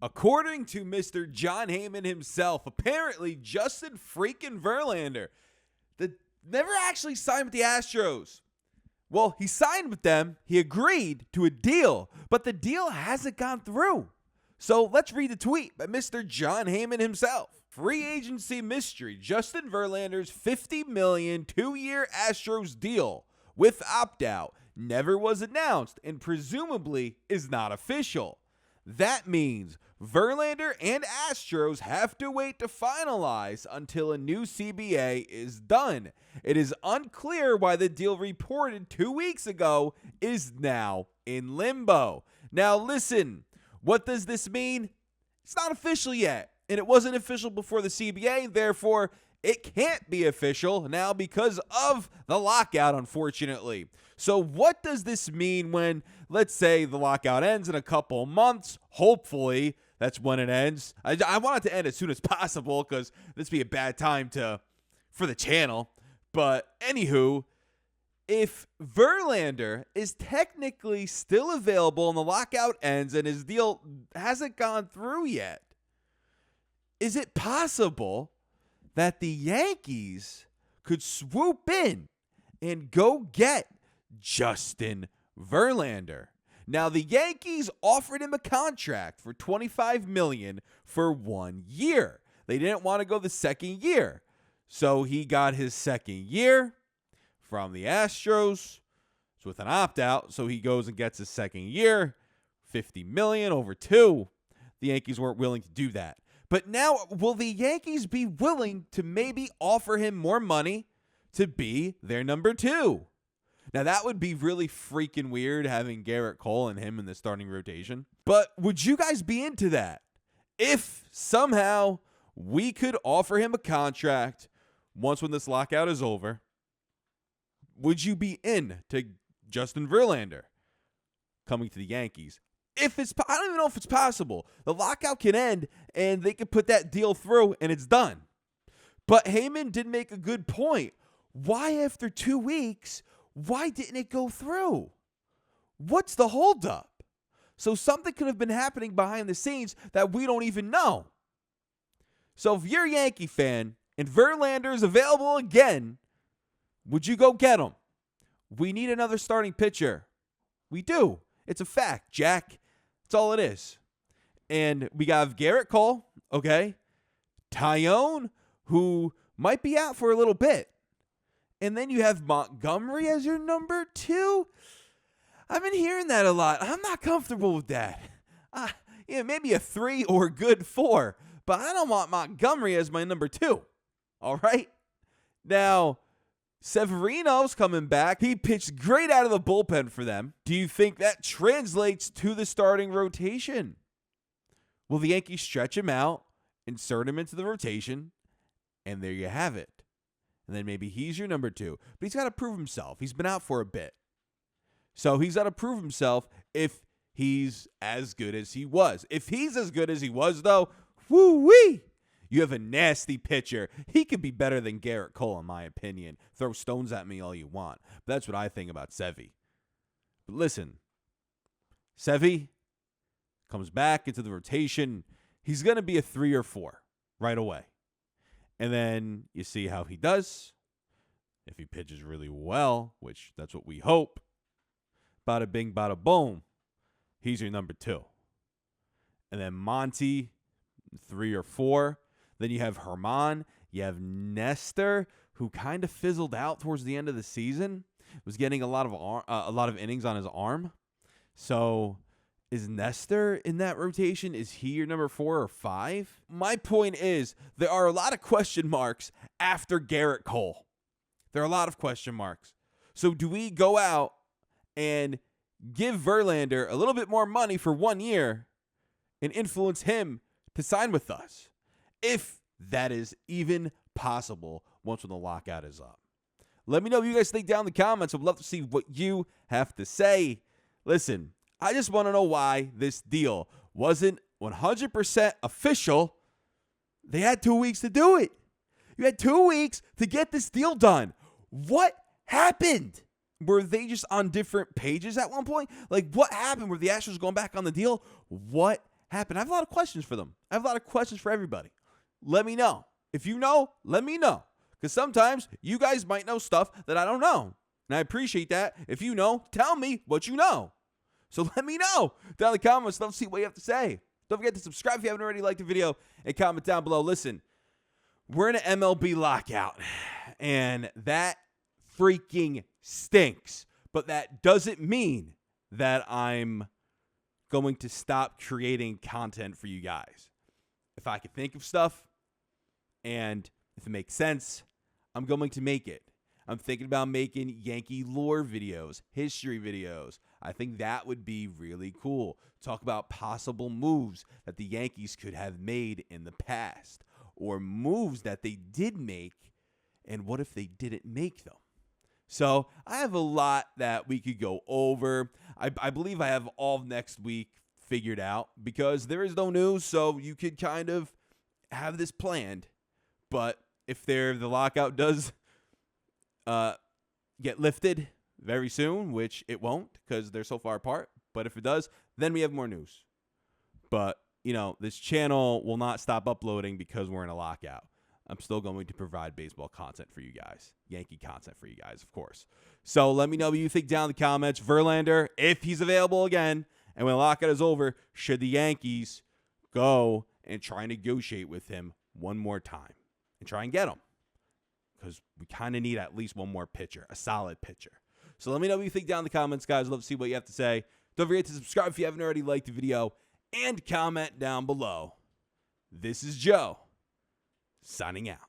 According to Mr. John Heyman himself, apparently Justin freaking Verlander never actually signed with the Astros. Well, he signed with them. He agreed to a deal, but the deal hasn't gone through. So let's read the tweet by Mr. John Heyman himself. Free agency mystery. Justin Verlander's $50 million 2-year Astros deal with opt-out never was announced and presumably is not official. That means Verlander and Astros have to wait to finalize until a new CBA is done. It is unclear why the deal reported 2 weeks ago is now in limbo. Now listen, what does this mean? It's not official yet, and it wasn't official before the CBA, therefore it can't be official now because of the lockout, unfortunately. So what does this mean when, let's say, the lockout ends in a couple months? Hopefully, that's when it ends. I want it to end as soon as possible because this would be a bad time for the channel. But anywho, if Verlander is technically still available and the lockout ends and his deal hasn't gone through yet, is it possible that the Yankees could swoop in and go get Justin Verlander? Now, the Yankees offered him a contract for $25 million for 1 year. They didn't want to go the second year. So he got his second year from the Astros with an opt-out. So he goes and gets his second year, $50 million over 2. The Yankees weren't willing to do that. But now, will the Yankees be willing to maybe offer him more money to be their number 2? Now, that would be really freaking weird having Garrett Cole and him in the starting rotation. But would you guys be into that? If somehow we could offer him a contract once when this lockout is over, would you be in to Justin Verlander coming to the Yankees? I don't even know if it's possible. The lockout can end and they could put that deal through and it's done. But Heyman did make a good point. Why after 2 weeks, why didn't it go through? What's the holdup? So something could have been happening behind the scenes that we don't even know. So if you're a Yankee fan and Verlander is available again, would you go get him? We need another starting pitcher. We do. It's a fact, Jack. That's all it is. And we got Garrett Cole, okay? Tyone, who might be out for a little bit. And then you have Montgomery as your number 2. I've been hearing that a lot. I'm not comfortable with that. Maybe a 3 or a good 4. But I don't want Montgomery as my number 2. All right? Now, Severino's coming back. He pitched great out of the bullpen for them. Do you think that translates to the starting rotation? Will the Yankees stretch him out, insert him into the rotation, and there you have it? And then maybe he's your number 2. But he's got to prove himself. He's been out for a bit. So he's got to prove himself if he's as good as he was. If he's as good as he was, though, woo-wee! You have a nasty pitcher. He could be better than Garrett Cole, in my opinion. Throw stones at me all you want. But that's what I think about Sevy. But listen, Sevy comes back into the rotation. He's going to be a 3 or 4 right away. And then you see how he does. If he pitches really well, which that's what we hope, bada bing, bada boom, he's your number 2. And then Monty, 3 or 4. Then you have Herman. You have Nestor, who kind of fizzled out towards the end of the season. Was getting a lot of innings on his arm. So is Nestor in that rotation? Is he your number 4 or 5? My point is there are a lot of question marks after Garrett Cole. There are a lot of question marks. So do we go out and give Verlander a little bit more money for 1 year and influence him to sign with us? If that is even possible once when the lockout is up. Let me know what you guys think down in the comments. I'd love to see what you have to say. Listen, I just want to know why this deal wasn't 100% official. They had 2 weeks to do it. You had 2 weeks to get this deal done. What happened? Were they just on different pages at one point? Like, what happened? Were the Astros going back on the deal? What happen? I have a lot of questions for them. I have a lot of questions for everybody. Let me know. If you know, let me know. Because sometimes you guys might know stuff that I don't know. And I appreciate that. If you know, tell me what you know. So let me know down in the comments. Let's see what you have to say. Don't forget to subscribe if you haven't already liked the video and comment down below. Listen, we're in an MLB lockout, and that freaking stinks. But that doesn't mean that I'm going to stop creating content for you guys. If I can think of stuff and if it makes sense, I'm going to make it. I'm thinking about making Yankee lore videos, history videos. I think that would be really cool. Talk about possible moves that the Yankees could have made in the past, or moves that they did make, and what if they didn't make them? So I have a lot that we could go over. I believe I have all of next week figured out because there is no news, so you could kind of have this planned. But if the lockout does get lifted very soon, which it won't because they're so far apart, but if it does, then we have more news. But, this channel will not stop uploading because we're in a lockout. I'm still going to provide baseball content for you guys. Yankee content for you guys, of course. So let me know what you think down in the comments. Verlander, if he's available again, and when the lockout is over, should the Yankees go and try and negotiate with him one more time and try and get him? Because we kind of need at least one more pitcher, a solid pitcher. So let me know what you think down in the comments, guys. I'd love to see what you have to say. Don't forget to subscribe if you haven't already liked the video, and comment down below. This is Joe, signing out.